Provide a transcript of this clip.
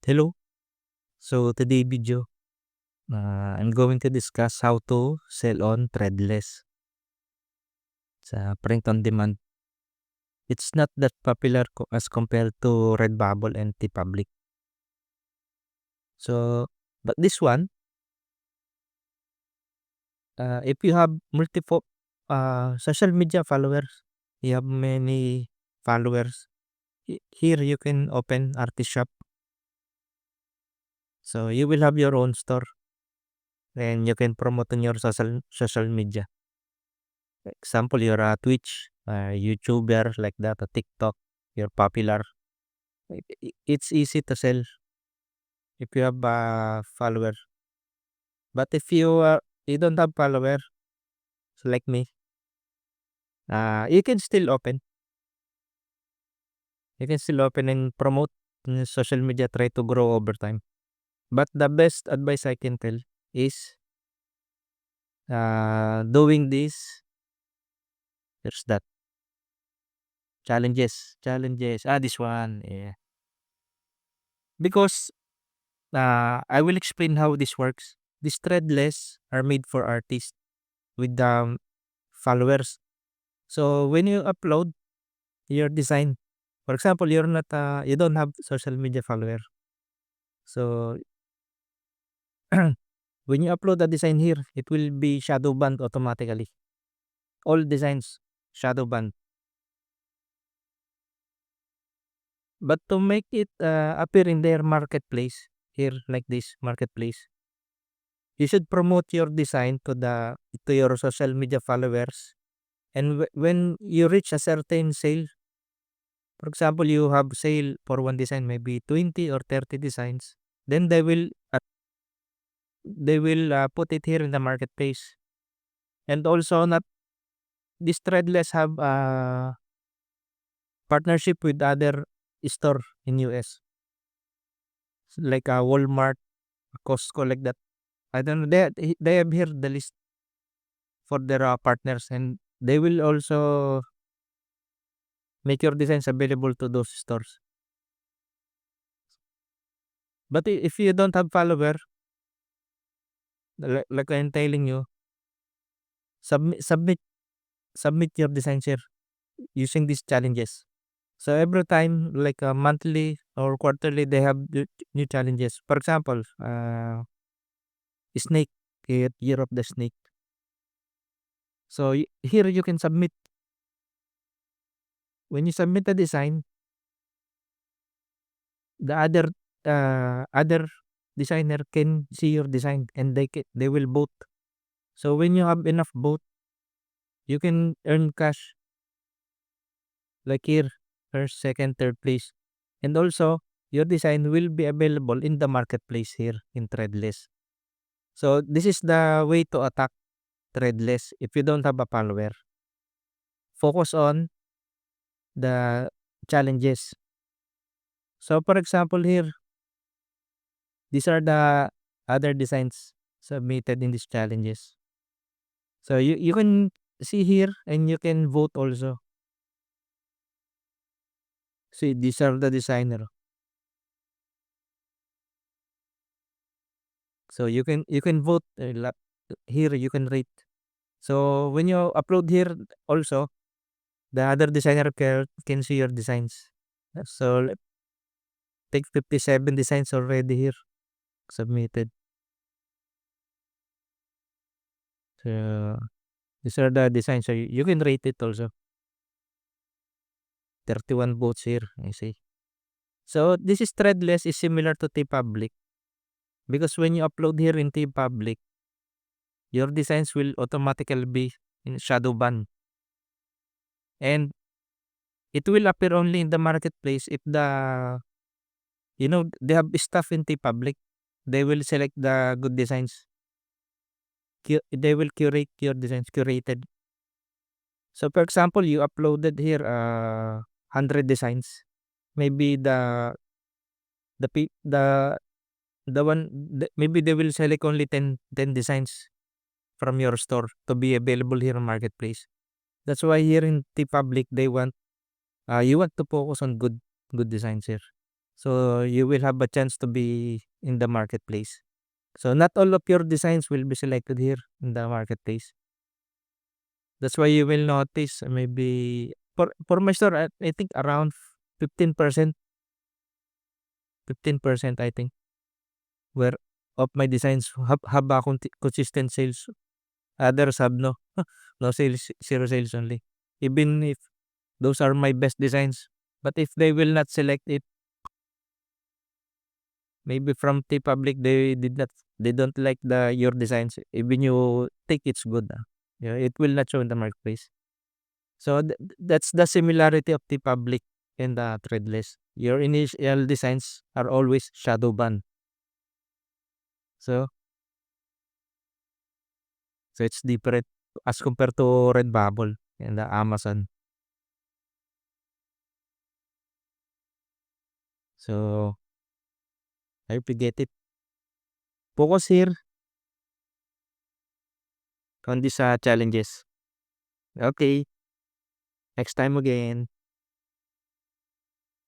Hello. So today video, I'm going to discuss how to sell on Threadless sa print on demand. It's not that popular as compared to Redbubble and TeePublic. So, but this one, if you have multiple social media followers, you have many followers. Here you can open artist shop. So you will have your own store, and you can promote on your social media. Example, you're a Twitch, YouTuber like that, a TikTok, you're popular. It's easy to sell if you have follower. But if you don't have follower, like me, you can still open. You can still open and promote in social media. Try to grow over time. But the best advice I can tell is doing this. There's that challenges. This one, yeah. Because I will explain how this works. These threadless are made for artists with followers. So when you upload your design, for example, you don't have social media follower. So when you upload a design here, it will be shadow banned automatically. All designs shadow banned. But to make it appear in their marketplace here like this marketplace, you should promote your design to your social media followers. And when you reach a certain sale, for example, you have sale for one design, maybe 20 or 30 designs, then they will put it here in the marketplace. And also, not this Threadless have partnership with other store in US, like Walmart, Costco, like that. I don't know. They have here the list for their partners, and they will also make your designs available to those stores. But if you don't have follower, like I'm telling you, submit submit submit your designs here using these challenges. So every time, like monthly or quarterly, they have new challenges. For example, snake, year of the snake. So here you can submit. When you submit a design, the other designer can see your design, and they will vote. So when you have enough vote, you can earn cash, like here, first, second, third place. And also, your design will be available in the marketplace here in Threadless. So this is the way to attack Threadless if you don't have a follower. Focus on the challenges. So for example here, these are the other designs submitted in these challenges. So you can see here, and you can vote also. See, these are the designer. So you can vote here, you can rate. So when you upload here also, the other designer can see your designs. So take 57 designs already here submitted. So these are the designs. So you can rate it also. 31 votes here, I see. So this is threadless is similar to TeePublic, because when you upload here in TeePublic, your designs will automatically be in shadow ban. And it will appear only in the marketplace if they have stuff in TeePublic. They will select the good designs. They will curate your designs, curated. So for example, you uploaded here 100 designs. Maybe the pe- the one maybe they will select only 10 designs from your store to be available here on marketplace. That's why here in TeePublic they want you want to focus on good designs here. So you will have a chance to be in the marketplace. So not all of your designs will be selected here in the marketplace. That's why you will notice maybe for my store, I think around 15%, 15% I think, where of my designs have a consistent sales. Others have no sales, zero sales only. Even if those are my best designs, but if they will not select it, maybe from the public they don't like your designs. Even you think it's good, yeah, it will not show in the marketplace. So that's the similarity of the public and the threadless. Your initial designs are always shadow banned. So it's different as compared to Redbubble and the Amazon. So I hope you get it. Focus here on these challenges. Okay, next time again.